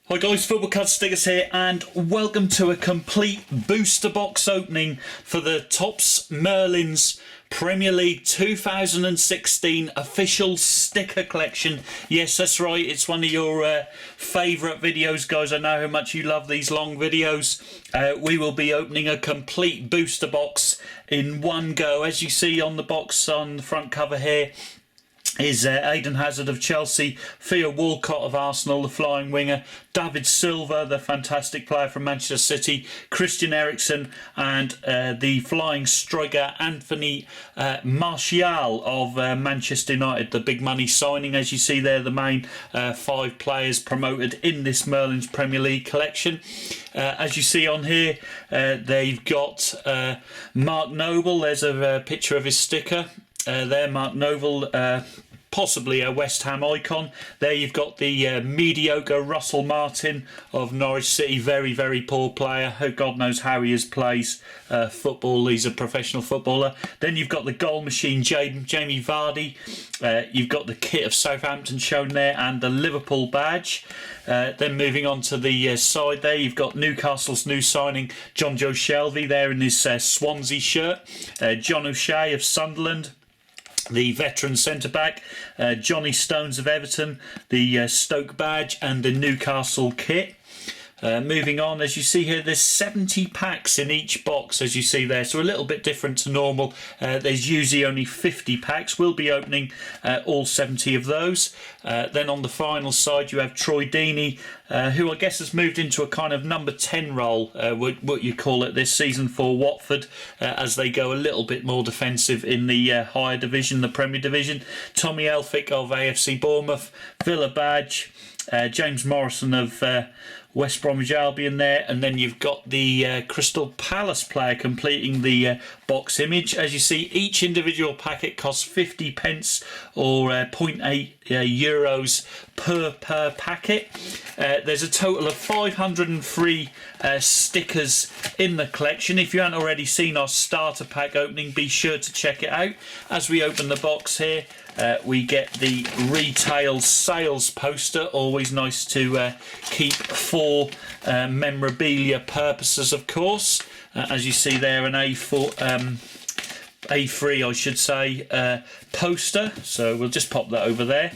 Hi guys, Football Card Stickers here, and welcome to a complete booster box opening for the TOPPS Merlin's Premier League 2016 official sticker collection. Yes, that's right, it's one of your favourite videos, guys. I know how much you love these long videos. We will be opening a complete booster box in one go. As you see on the box on the front cover here, is Eden Hazard of Chelsea, Theo Walcott of Arsenal, the flying winger, David Silva, the fantastic player from Manchester City, Christian Eriksen, and the flying striker Anthony Martial of Manchester United, the big money signing. As you see there, the main 5 players promoted in this Merlin's Premier League collection. As you see on here, they've got Mark Noble. There's a picture of his sticker. There, Mark Noble, possibly a West Ham icon. There you've got the mediocre Russell Martin of Norwich City, very, very poor player. God knows how he plays football. He's a professional footballer. Then you've got the goal machine, Jamie Vardy. You've got the kit of Southampton shown there and the Liverpool badge. Then moving on to the side there, you've got Newcastle's new signing, John Joe Shelvey, there in his Swansea shirt. John O'Shea of Sunderland, the veteran centre-back, Johnny Stones of Everton, the Stoke badge and the Newcastle kit. Moving on, as you see here, there's 70 packs in each box, as you see there, so a little bit different to normal. There's usually only 50 packs. We'll be opening all 70 of those. Then on the final side you have Troy Deeney, who I guess has moved into a kind of number 10 role, what you call it, this season for Watford, as they go a little bit more defensive in the higher division, the Premier Division. Tommy Elphick of AFC Bournemouth, Villa badge, James Morrison of West Bromwich Albion there, and then you've got the Crystal Palace player completing the box image. As you see, each individual packet costs 50 pence or 0.8 euros per packet. There's a total of 503 stickers in the collection. If you haven't already seen our starter pack opening, be sure to check it out. As we open the box here, we get the retail sales poster, always nice to keep for memorabilia purposes, of course. As you see there, an A3, I should say, poster, so we'll just pop that over there.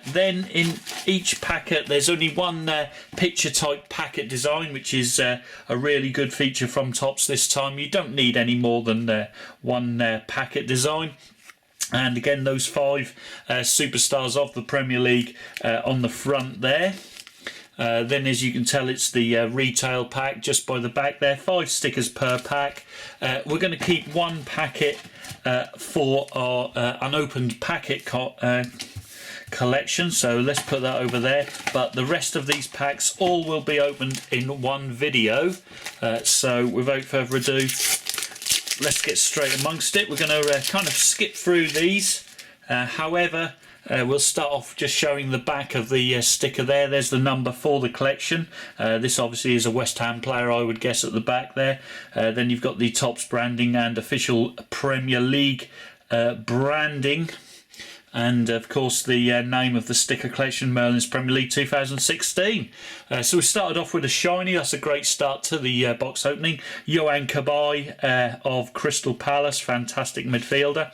Then in each packet there's only one picture type packet design, which is a really good feature from TOPPS this time. You don't need any more than one packet design. And again, those 5 superstars of the Premier League on the front there. Then, as you can tell, it's the retail pack just by the back there. 5 stickers per pack. We're going to keep one packet for our unopened packet collection, so let's put that over there. But the rest of these packs all will be opened in one video. So without further ado, let's get straight amongst it. We're going to kind of skip through these. However, we'll start off just showing the back of the sticker there. There's the number for the collection. This obviously is a West Ham player, I would guess, at the back there. Then you've got the TOPPS branding and official Premier League branding. And of course the name of the sticker collection, Merlin's Premier League 2016. So we started off with a shiny. That's a great start to the box opening. Yohan Cabaye of Crystal Palace, fantastic midfielder.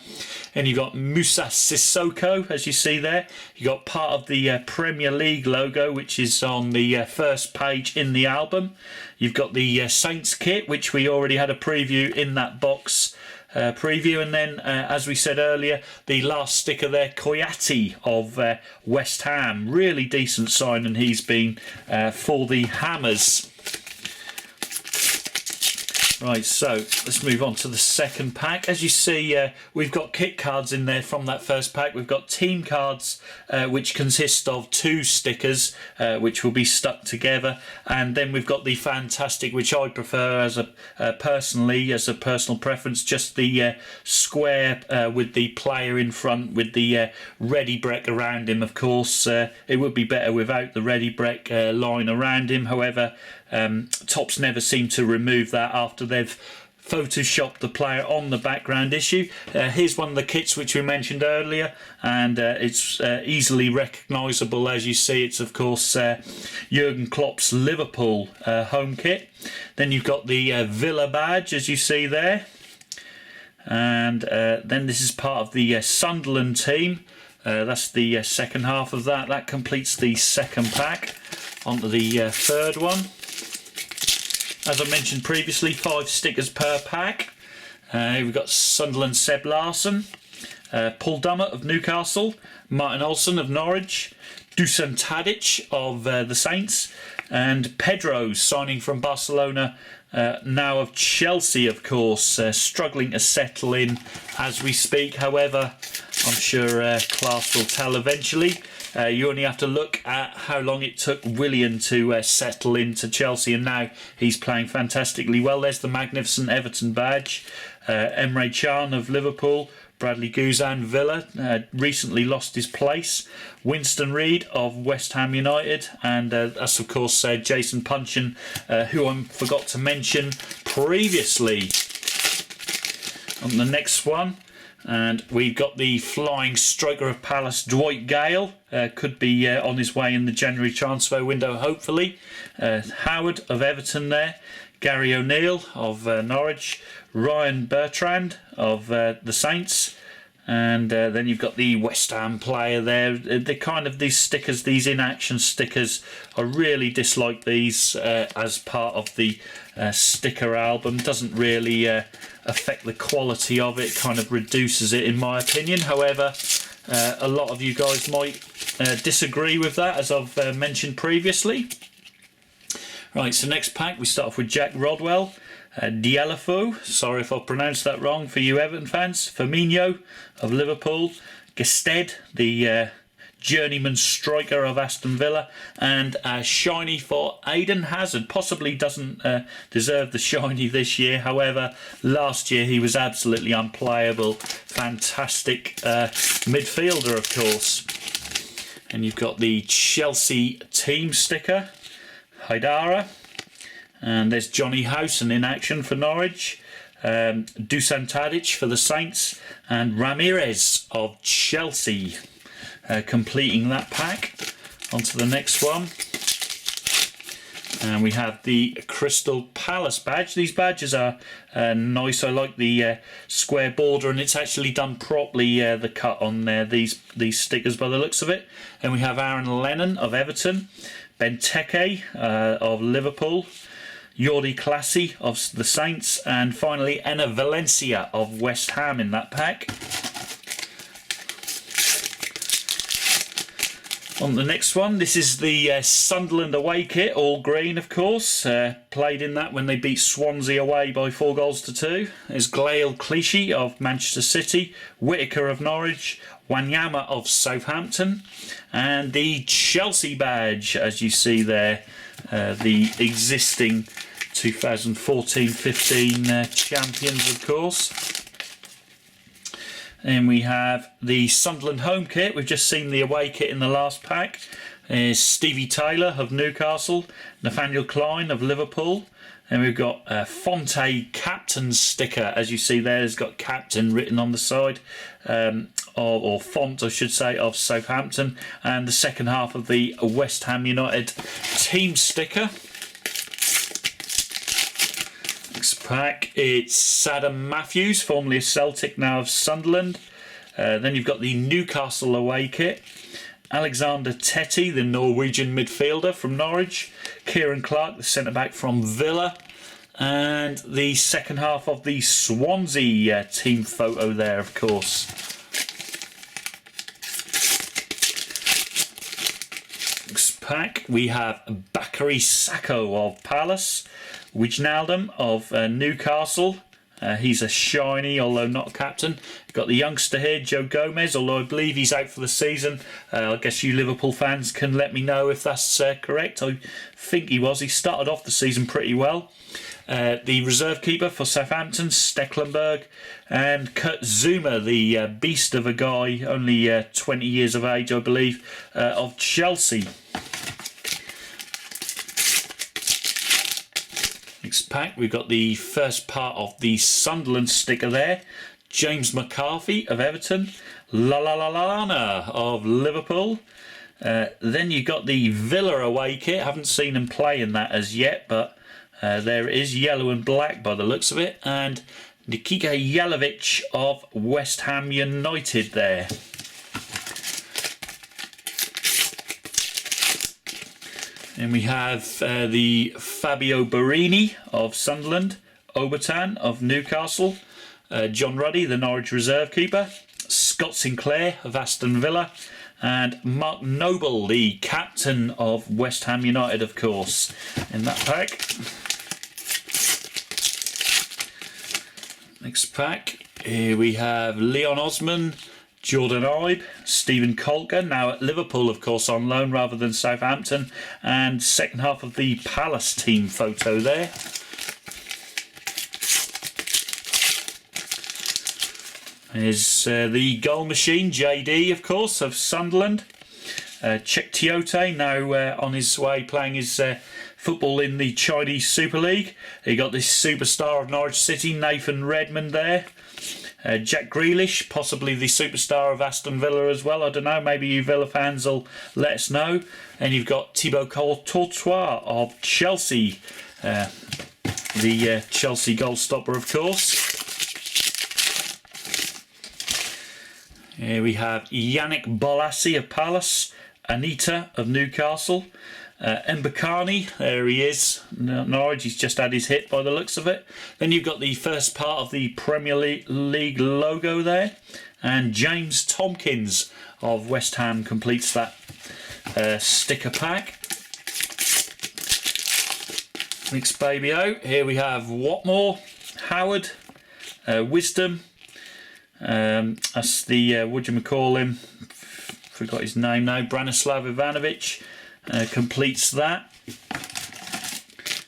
And you've got Moussa Sissoko, as you see there. You've got part of the Premier League logo, which is on the first page in the album. You've got the Saints kit, which we already had a preview in that box preview. And then, as we said earlier, the last sticker there, Koyati of West Ham. Really decent sign, and he's been for the Hammers. Right, so let's move on to the second pack. As you see, we've got kit cards in there from that first pack. We've got team cards, which consist of 2 stickers, which will be stuck together. And then we've got the fantastic, which I prefer as a personally, as a personal preference, just the square with the player in front with the ready brek around him. Of course, it would be better without the ready brek line around him. However, TOPPS never seem to remove that after they've photoshopped the player on the background issue. Here's one of the kits which we mentioned earlier, and it's easily recognisable. As you see, it's of course Jurgen Klopp's Liverpool home kit. Then you've got the Villa badge, as you see there, and then this is part of the Sunderland team. That's the second half of that. That completes the second pack. Onto the third one. As I mentioned previously, 5 stickers per pack. We've got Sunderland Seb Larsson, Paul Dummett of Newcastle, Martin Olsen of Norwich, Dusan Tadic of the Saints, and Pedro signing from Barcelona, now of Chelsea, of course, struggling to settle in as we speak. However, I'm sure class will tell eventually. You only have to look at how long it took Willian to settle into Chelsea, and now he's playing fantastically well. There's the magnificent Everton badge. Emre Can of Liverpool, Bradley Guzan, Villa, recently lost his place. Winston Reid of West Ham United, and that's of course Jason Punchin, who I forgot to mention previously. On the next one, and we've got the flying striker of Palace, Dwight Gale, could be on his way in the January transfer window, hopefully. Howard of Everton there, Gary O'Neill of Norwich, Ryan Bertrand of the Saints, and then you've got the West Ham player there. They're kind of these stickers, these in-action stickers. I really dislike these as part of the sticker album. Doesn't really affect the quality of it, kind of reduces it in my opinion. However, a lot of you guys might disagree with that, as I've mentioned previously. Right, so next pack we start off with Jack Rodwell, Dialafo, sorry if I pronounced that wrong for you Everton fans, Firmino of Liverpool, Gested, the journeyman striker of Aston Villa, and shiny for Eden Hazard. Possibly doesn't deserve the shiny this year, however last year he was absolutely unplayable. Fantastic midfielder, of course. And you've got the Chelsea team sticker, Haidara, and there's Johnny Howson in action for Norwich, Dusan Tadic for the Saints, and Ramirez of Chelsea. Completing that pack. Onto the next one, and we have the Crystal Palace badge. These badges are nice. I like the square border, and it's actually done properly, the cut on these stickers by the looks of it. And we have Aaron Lennon of Everton, Benteke of Liverpool, Jordi Clasie of the Saints, and finally Enna Valencia of West Ham in that pack. On the next one, this is the Sunderland away kit, all green of course. Played in that when they beat Swansea away by 4-2. There's Glail Clichy of Manchester City, Whittaker of Norwich, Wanyama of Southampton, and the Chelsea badge, as you see there, the existing 2014-15 champions of course. Then we have the Sunderland home kit. We've just seen the away kit in the last pack. There's Stevie Taylor of Newcastle, Nathaniel Klein of Liverpool, and we've got Fonte captain sticker. As you see there, it's got captain written on the side, or font I should say, of Southampton, and the second half of the West Ham United team sticker. Next pack, it's Saddam Matthews, formerly of Celtic, now of Sunderland. Then you've got the Newcastle away kit, Alexander Tettey, the Norwegian midfielder from Norwich, Kieran Clark, the centre-back from Villa, and the second half of the Swansea team photo there, of course. Next pack, we have Bakary Sakho of Palace, Wijnaldum of Newcastle. He's a shiny, although not a captain. You've got the youngster here, Joe Gomez, although I believe he's out for the season. I guess you Liverpool fans can let me know if that's correct. I think he was. He started off the season pretty well. The reserve keeper for Southampton, Stecklenburg, and Kurt Zuma, the beast of a guy, only 20 years of age, I believe, of Chelsea. Next pack, we've got the first part of the Sunderland sticker there. James McCarthy of Everton. Lallana of Liverpool. Then you've got the Villa away kit. Haven't seen him play in that as yet, but there it is, yellow and black by the looks of it. And Nikita Jelavic of West Ham United there. And we have the Fabio Barini of Sunderland, Obertan of Newcastle, John Ruddy, the Norwich reserve keeper, Scott Sinclair of Aston Villa, and Mark Noble, the captain of West Ham United, of course, in that pack. Next pack, here we have Leon Osman, Jordan Ibe, Stephen Colker, now at Liverpool, of course, on loan rather than Southampton, and second half of the Palace team photo there. Is the goal machine, JD, of course, of Sunderland. Cheick Tiote, now on his way playing his football in the Chinese Super League. You got this superstar of Norwich City, Nathan Redmond there. Jack Grealish, possibly the superstar of Aston Villa as well. I don't know, maybe you Villa fans will let us know. And you've got Thibaut Courtois of Chelsea, the Chelsea goal stopper, of course. Here we have Yannick Bolasie of Palace, Anita of Newcastle, Mbakani, there he is, Norwich, he's just had his hit by the looks of it. Then you've got the first part of the Premier League logo there, and James Tompkins of West Ham completes that sticker pack. Next baby out, here we have Watmore, Howard, Wisdom, that's the, what do you call him, forgot his name now, Branislav Ivanovic. Completes that.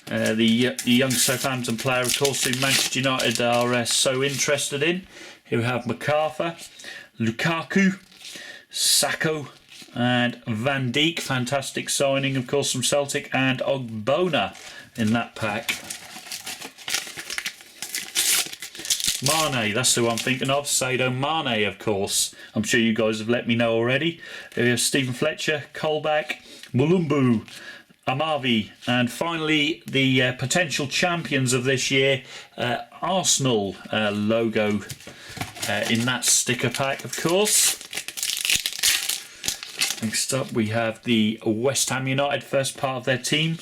The young Southampton player, of course, who Manchester United are so interested in. Here we have MacArthur, Lukaku, Sacco, and Van Dijk. Fantastic signing, of course, from Celtic, and Ogbonna in that pack. Mane, that's who I'm thinking of. Sadio Mane, of course. I'm sure you guys have let me know already. We have Stephen Fletcher, Colback, Mulumbu, Amavi, and finally the potential champions of this year, Arsenal logo in that sticker pack, of course. Next up we have the West Ham United first part of their team,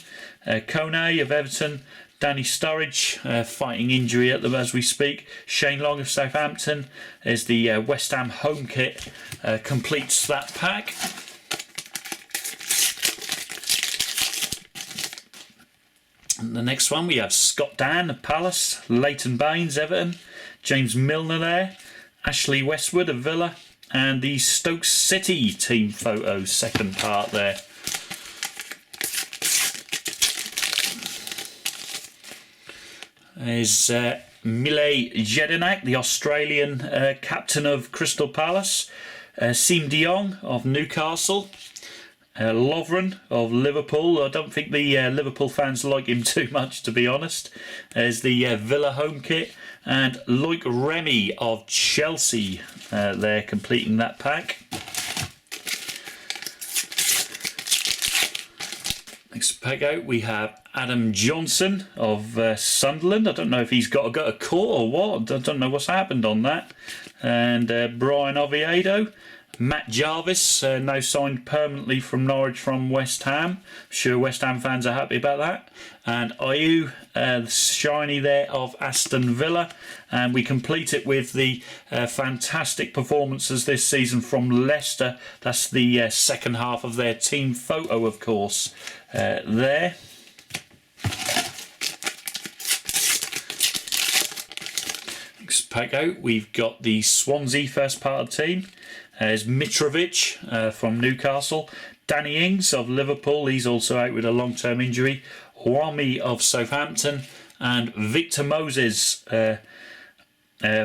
Kone of Everton, Danny Sturridge fighting injury at them as we speak. Shane Long of Southampton is the West Ham home kit, completes that pack. And the next one we have Scott Dan of Palace, Leighton Baines, Everton, James Milner there, Ashley Westwood of Villa, and the Stoke City team photo, second part there. Is Mile Jedinak, the Australian captain of Crystal Palace, Siem de Jong of Newcastle, Lovren of Liverpool. I don't think the Liverpool fans like him too much, to be honest. There's the Villa home kit, and Loic Remy of Chelsea there completing that pack. Next pack out we have Adam Johnson of Sunderland. I don't know if he's got a caught or what. I don't know what's happened on that. And Brian Oviedo. Matt Jarvis, now signed permanently from Norwich from West Ham. I'm sure West Ham fans are happy about that. And Ayew, shiny there, of Aston Villa. And we complete it with the fantastic performances this season from Leicester. That's the second half of their team photo, of course, there. Next pack out, we've got the Swansea first part of the team. There's Mitrovic from Newcastle, Danny Ings of Liverpool, he's also out with a long-term injury, Wami of Southampton, and Victor Moses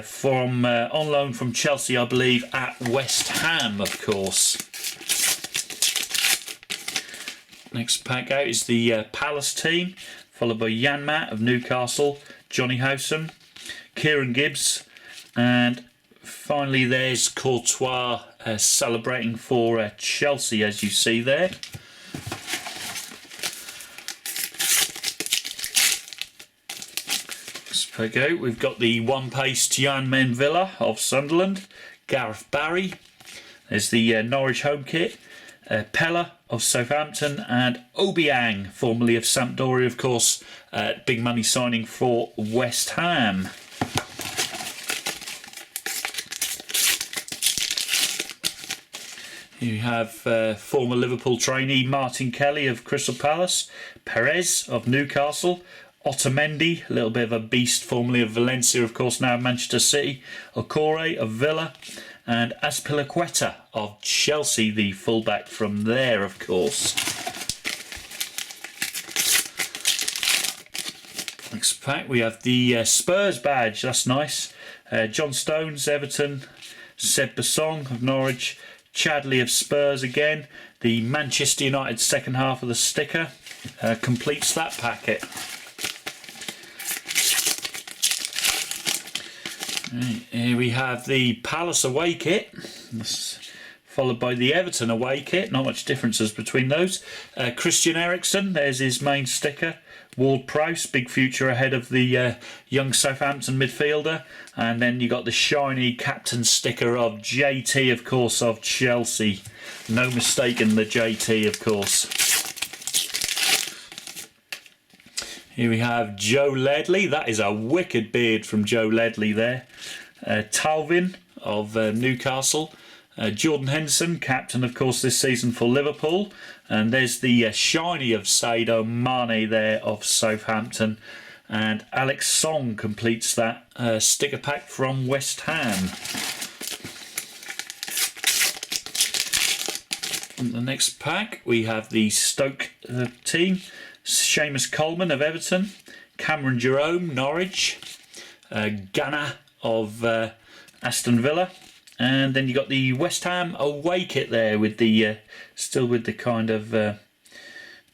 from on loan from Chelsea, I believe, at West Ham, of course. Next pack out is the Palace team. followed by Janmaat of Newcastle, Johnny Howson, Kieran Gibbs, and finally there's Courtois celebrating for Chelsea, as you see there. Okay, we've got the one-pace Tian Men Villa of Sunderland, Gareth Barry. There's the Norwich home kit, Pella of Southampton, and Obiang, formerly of Sampdoria, of course, big money signing for West Ham. You have former Liverpool trainee Martin Kelly of Crystal Palace, Perez of Newcastle, Otamendi, a little bit of a beast, formerly of Valencia, of course, now Manchester City, Okore of Villa, and Azpilicueta of Chelsea, the fullback from there, of course. Next pack, we have the Spurs badge, that's nice. John Stones, Everton, Seb Bassong of Norwich, Chadley of Spurs again. The Manchester United second half of the sticker completes that packet. Right, here we have the Palace away kit, followed by the Everton away kit. Not much differences between those. Christian Eriksen, there's his main sticker. Ward-Prowse, big future ahead of the young Southampton midfielder. And then you got the shiny captain sticker of JT, of course, of Chelsea. No mistaking the JT, of course. Here we have Joe Ledley. That is a wicked beard from Joe Ledley there. Talvin of Newcastle. Jordan Henderson, captain, of course, this season for Liverpool. And there's the shiny of Sadio Mane there of Southampton. And Alex Song completes that sticker pack from West Ham. On the next pack, we have the Stoke team. Seamus Coleman of Everton, Cameron Jerome, Norwich, Ghana of Aston Villa, and then you got the West Ham away kit there with the still with the kind of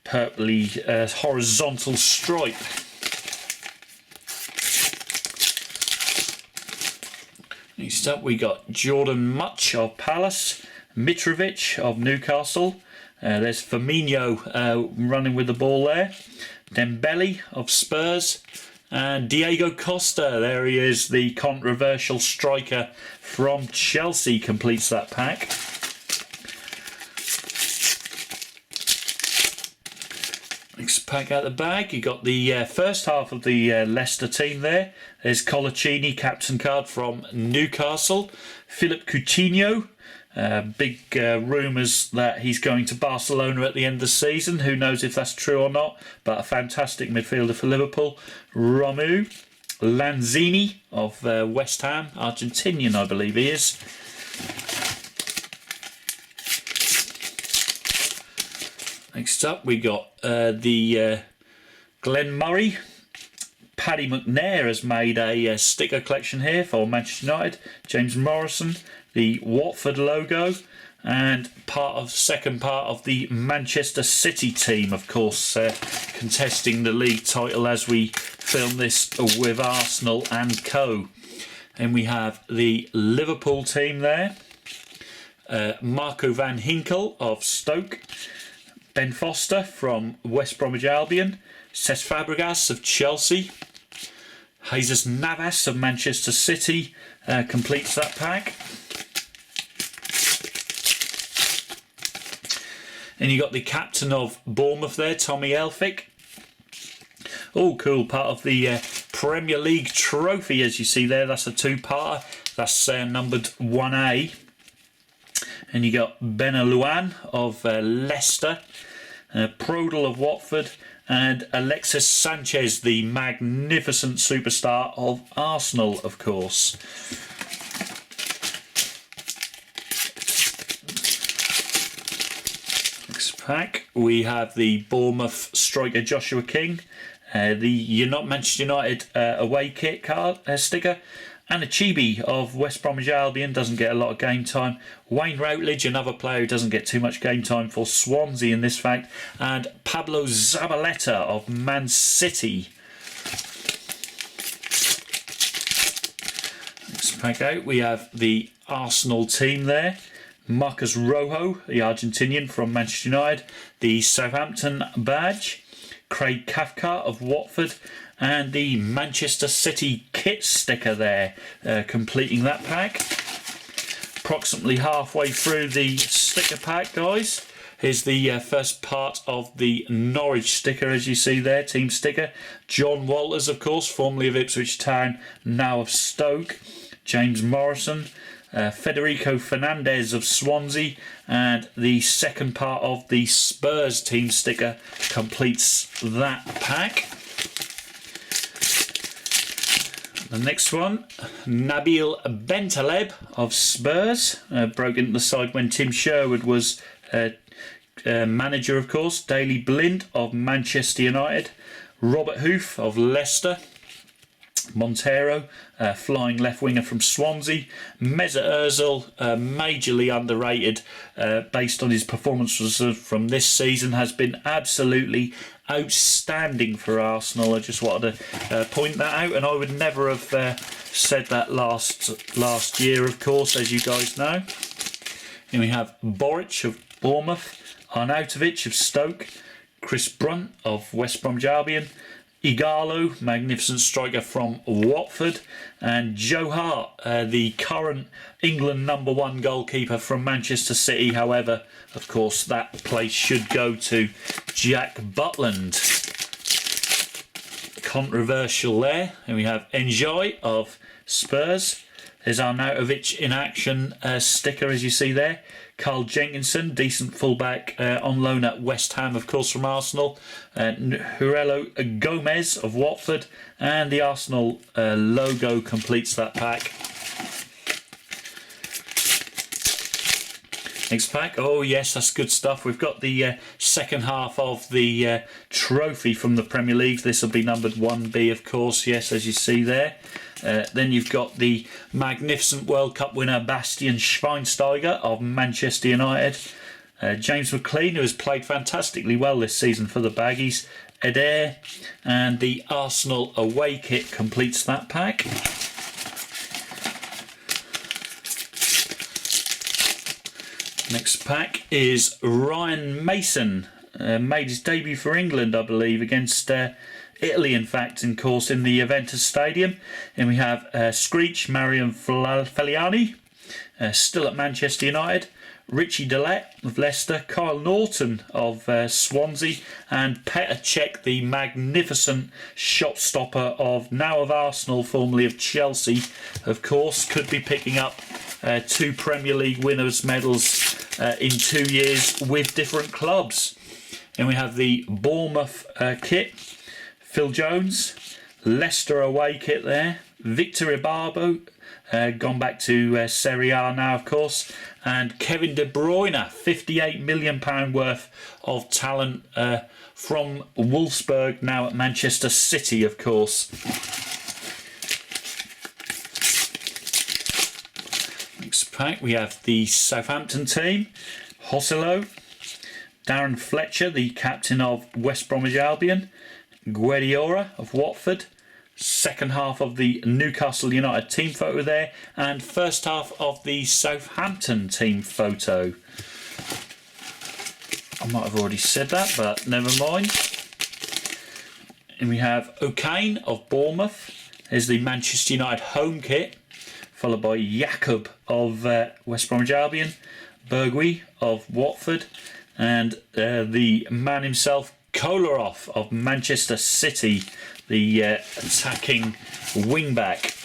purpley horizontal stripe. Next up, we got Jordan Much of Palace, Mitrovic of Newcastle. There's Firmino running with the ball there. Dembele of Spurs. And Diego Costa, there he is, the controversial striker from Chelsea, completes that pack. Next pack out the bag, you got the first half of the Leicester team there. There's Colaccini, captain card from Newcastle. Philip Coutinho. Big rumours that he's going to Barcelona at the end of the season. Who knows if that's true or not, but a fantastic midfielder for Liverpool. Romu Lanzini of West Ham, Argentinian I believe he is. Next up we got the Glenn Murray. Paddy McNair has made a sticker collection here for Manchester United. James Morrison, the Watford logo, and second part of the Manchester City team, of course, contesting the league title as we film this with Arsenal and co. And we have the Liverpool team there. Marco van Hinkel of Stoke, Ben Foster from West Bromwich Albion, Cesc Fabregas of Chelsea, Jesus Navas of Manchester City completes that pack. And you got the captain of Bournemouth there, Tommy Elphick. Oh, cool, part of the Premier League trophy, as you see there. That's a two-parter. That's numbered 1A. And you got Benalouan of Leicester, Prodal of Watford, and Alexis Sanchez, the magnificent superstar of Arsenal, of course. Next pack, we have the Bournemouth striker Joshua King, the Manchester United away kit card sticker, Anachibi of West Bromwich Albion doesn't get a lot of game time. Wayne Routledge, another player who doesn't get too much game time for Swansea in this fact. And Pablo Zabaleta of Man City. Next pack out, we have the Arsenal team there. Marcus Rojo, the Argentinian from Manchester United. The Southampton badge. Craig Cathcart of Watford. And the Manchester City kit sticker there, completing that pack. Approximately halfway through the sticker pack, guys. Here's the first part of the Norwich sticker, as you see there, team sticker. John Walters, of course, formerly of Ipswich Town, now of Stoke. James Morrison. Federico Fernandez of Swansea, and the second part of the Spurs team sticker completes that pack. The next one, Nabil Bentaleb of Spurs, broken at the side when Tim Sherwood was manager, of course. Daley Blind of Manchester United, Robert Hoof of Leicester, Montero, flying left winger from Swansea. Mesut Ozil, majorly underrated based on his performances from this season, has been absolutely outstanding for Arsenal. I just wanted to point that out, and I would never have said that last year, of course, as you guys know. Here we have Boric of Bournemouth, Arnautovic of Stoke, Chris Brunt of West Bromwich Albion, Igalo, magnificent striker from Watford, and Joe Hart, the current England #1 goalkeeper from Manchester City. However, of course, that place should go to Jack Butland. Controversial there. And we have Enjoy of Spurs. There's Arnautovic in action sticker, as you see there. Carl Jenkinson, decent fullback on loan at West Ham, of course, from Arsenal. Hurelo Gomez of Watford, and the Arsenal logo completes that pack. Next pack, oh yes, that's good stuff. We've got the second half of the trophy from the Premier League. This will be numbered 1B, of course, yes, as you see there. Then you've got the magnificent World Cup winner Bastian Schweinsteiger of Manchester United. James McLean, who has played fantastically well this season for the Baggies. Adair, and the Arsenal away kit completes that pack. Next pack is Ryan Mason. Made his debut for England, I believe, against Italy, in fact, in course, in the Juventus Stadium. And we have Screech, Marion Feliani, still at Manchester United. Richie Delette of Leicester, Kyle Norton of Swansea, and Petr Cech, the magnificent shot stopper now of Arsenal, formerly of Chelsea, of course, could be picking up 2 Premier League winners' medals in 2 years with different clubs. And we have the Bournemouth kit, Phil Jones, Leicester away kit there, Victor Ibarbo, gone back to Serie A now, of course, and Kevin De Bruyne, £58 million worth of talent from Wolfsburg, now at Manchester City, of course. Next pack, we have the Southampton team, Hosilo, Darren Fletcher, the captain of West Bromwich Albion, Guardiola of Watford, second half of the Newcastle United team photo there, and first half of the Southampton team photo. I might have already said that, but never mind. And we have O'Kane of Bournemouth. There's the Manchester United home kit, followed by Jakob of West Bromwich Albion, Bergui of Watford, and the man himself, Kolarov of Manchester City, the attacking wing-back.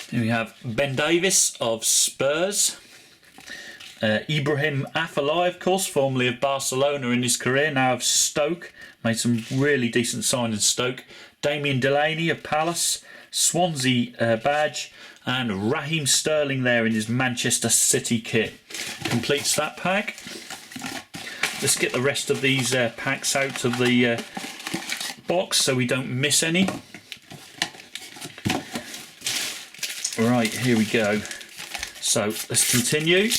Then we have Ben Davis of Spurs. Ibrahim Afellay, of course, formerly of Barcelona in his career, now of Stoke. Made some really decent signings at Stoke. Damien Delaney of Palace. Swansea badge. And Raheem Sterling there in his Manchester City kit. Completes that pack. Let's get the rest of these packs out of the box so we don't miss any. Right, here we go. So let's continue.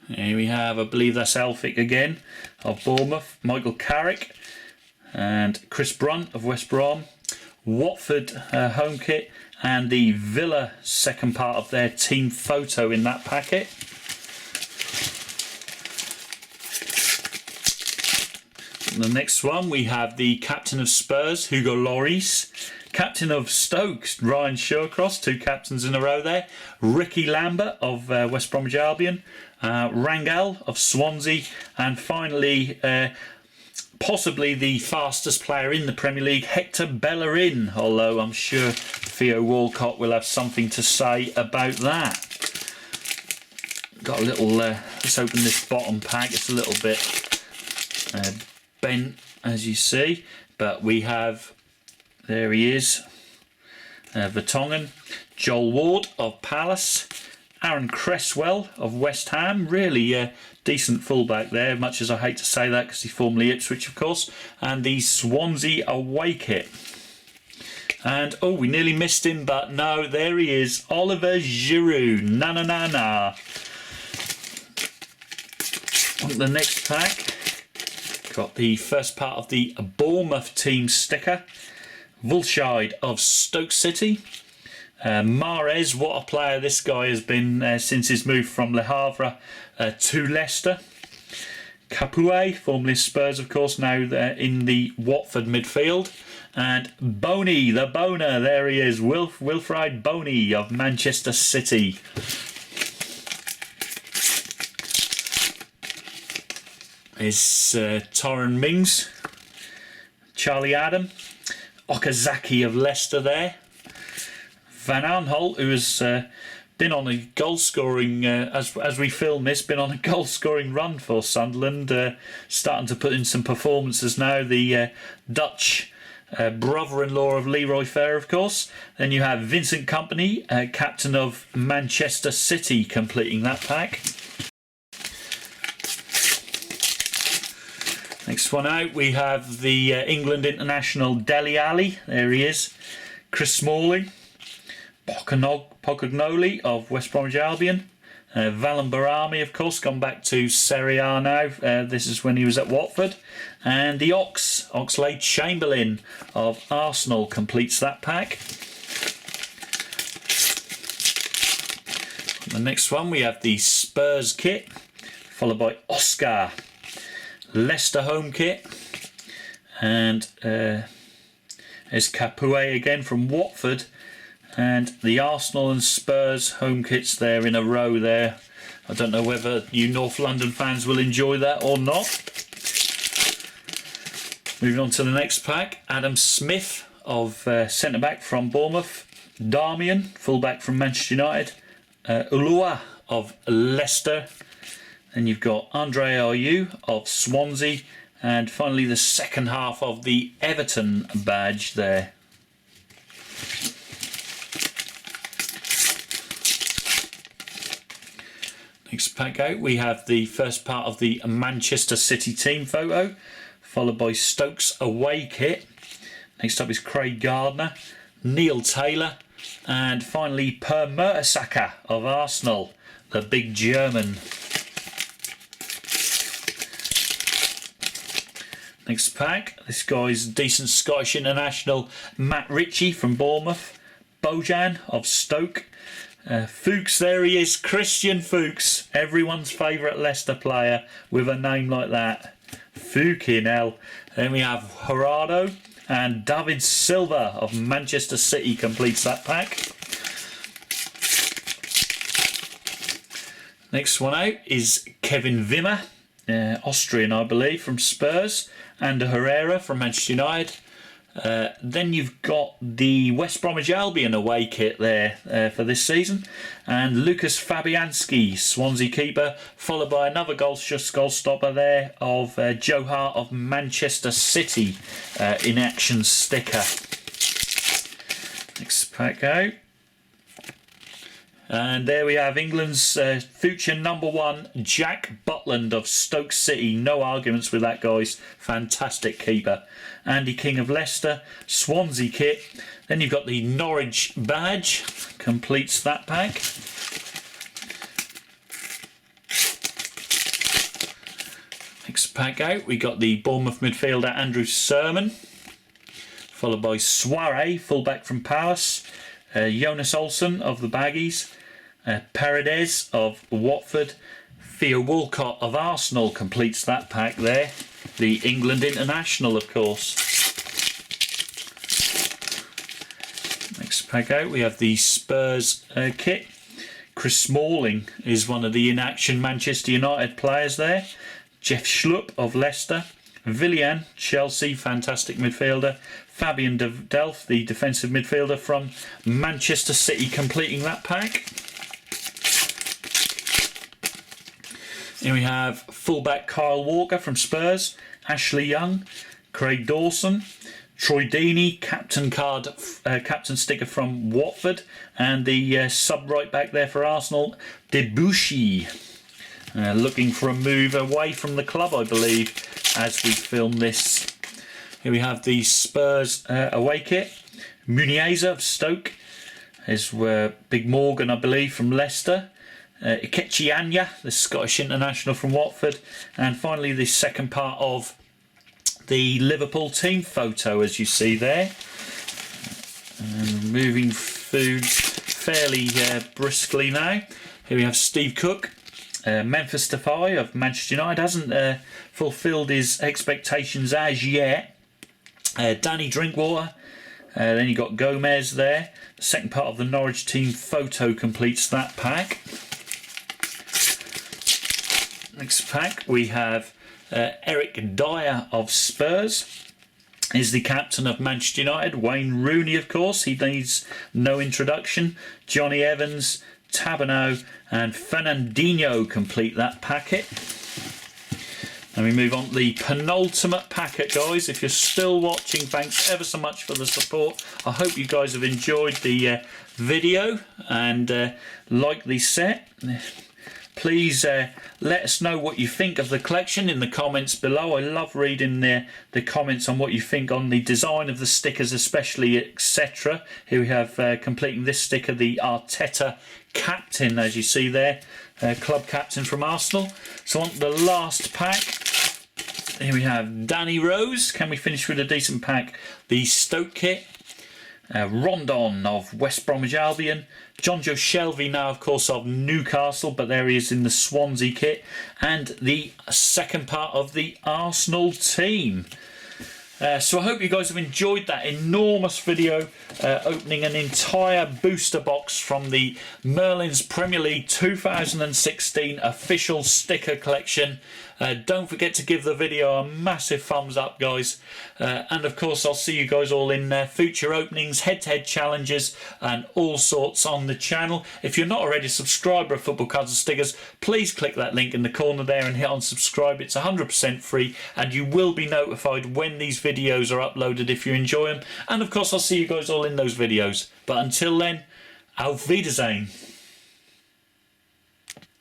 Here we have, I believe that's Elphick again of Bournemouth, Michael Carrick and Chris Brunt of West Brom, Watford home kit, and the Villa second part of their team photo in that packet. The next one we have the captain of Spurs, Hugo Lloris, captain of Stoke, Ryan Shawcross, 2 captains in a row there, Ricky Lambert of West Bromwich Albion, Rangel of Swansea, and finally possibly the fastest player in the Premier League, Hector Bellerin, although I'm sure Theo Walcott will have something to say about that. Got a little, let's open this bottom pack, it's a little bit bent as you see, but we have, there he is, Vertonghen, Joel Ward of Palace, Aaron Cresswell of West Ham, really decent fullback there, much as I hate to say that because he's formerly Ipswich of course, and the Swansea away kit. And oh, we nearly missed him, but no, there he is, Oliver Giroud, na. On the next pack, got the first part of the Bournemouth team sticker, Vulshide of Stoke City, Mahrez, what a player this guy has been since his move from Le Havre to Leicester. Capoue, formerly Spurs of course, now in the Watford midfield. And Boney, the Boner, there he is, Wilfried Boney of Manchester City. Is Torren Mings, Charlie Adam, Okazaki of Leicester there, Van Aanholt, who has been on a goal scoring, as we film this, been on a goal scoring run for Sunderland, starting to put in some performances now, the Dutch brother-in-law of Leroy Fer of course. Then you have Vincent Kompany, captain of Manchester City, completing that pack. Next one out, we have the England international Dele Alli, there he is, Chris Smalling, Pocognoli of West Bromwich Albion, Valon Barami of course, gone back to Serie A now, this is when he was at Watford, and the Oxlade-Chamberlain of Arsenal completes that pack. The next one we have the Spurs kit, followed by Oscar, Leicester home kit, and there's Capoue again from Watford, and the Arsenal and Spurs home kits there in a row there. I don't know whether you North London fans will enjoy that or not. Moving on to the next pack, Adam Smith of centre-back from Bournemouth, Darmian, full-back from Manchester United, Ulua of Leicester, and you've got Andre Ayew of Swansea, and finally the second half of the Everton badge there. Next pack out, we have the first part of the Manchester City team photo, followed by Stokes away kit. Next up is Craig Gardner, Neil Taylor, and finally Per Mertesacker of Arsenal, the big German. Next pack, this guy's decent Scottish international, Matt Ritchie from Bournemouth, Bojan of Stoke, Fuchs, there he is, Christian Fuchs, everyone's favourite Leicester player with a name like that, Fucking hell. Then we have Gerardo, and David Silva of Manchester City completes that pack. Next one out is Kevin Wimmer, Austrian I believe, from Spurs, and Herrera from Manchester United. Then you've got the West Bromwich Albion away kit there for this season, and Lucas Fabianski, Swansea keeper, followed by another goal stopper there of Joe Hart of Manchester City, in action sticker. Next pack out. And there we have England's future #1, Jack Butland of Stoke City. No arguments with that, guys. Fantastic keeper. Andy King of Leicester, Swansea kit. Then you've got the Norwich badge, completes that pack. Next pack out, we got the Bournemouth midfielder Andrew Sermon, followed by Soiree, fullback from Palace, Jonas Olsen of the Baggies, Paredes of Watford, Theo Walcott of Arsenal completes that pack there. The England international, of course. Next pack out, we have the Spurs kit. Chris Smalling is one of the in-action Manchester United players there. Jeff Schlupp of Leicester, Willian, Chelsea, fantastic midfielder, Fabian Delph, the defensive midfielder from Manchester City, completing that pack. Here we have fullback Kyle Walker from Spurs, Ashley Young, Craig Dawson, Troy Deeney, captain card, captain sticker from Watford, and the sub right back there for Arsenal, Debuchy. Looking for a move away from the club, I believe, as we film this. Here we have the Spurs away kit. Muniesa of Stoke. There's Big Morgan, I believe, from Leicester. Ikechi Anya, the Scottish international from Watford. And finally, the second part of the Liverpool team photo, as you see there. And moving food fairly briskly now. Here we have Steve Cook. Memphis Depay of Manchester United hasn't fulfilled his expectations as yet. Danny Drinkwater. Then you got Gomez there. The second part of the Norwich team photo completes that pack. Next pack we have Eric Dyer of Spurs. Is the captain of Manchester United. Wayne Rooney, of course, he needs no introduction. Johnny Evans, Tabano and Fernandinho complete that packet. And we move on to the penultimate packet, guys. If you're still watching, thanks ever so much for the support. I hope you guys have enjoyed the video and like the set. Please let us know what you think of the collection in the comments below. I love reading the comments on what you think on the design of the stickers especially, etc. Here we have completing this sticker, the Arteta captain, as you see there, club captain from Arsenal. So on to the last pack. Here we have Danny Rose. Can we finish with a decent pack? The Stoke kit. Rondon of West Bromwich Albion. John Joe Shelvey now, of course, of Newcastle, but there he is in the Swansea kit. And the second part of the Arsenal team. So I hope you guys have enjoyed that enormous video opening an entire booster box from the Merlin's Premier League 2016 official sticker collection. Don't forget to give the video a massive thumbs up, guys. And of course, I'll see you guys all in future openings, head-to-head challenges and all sorts on the channel. If you're not already a subscriber of Football Cards and Stickers, please click that link in the corner there and hit on subscribe. It's 100% free and you will be notified when these videos are uploaded if you enjoy them. And of course, I'll see you guys all in those videos. But until then, auf Wiedersehen.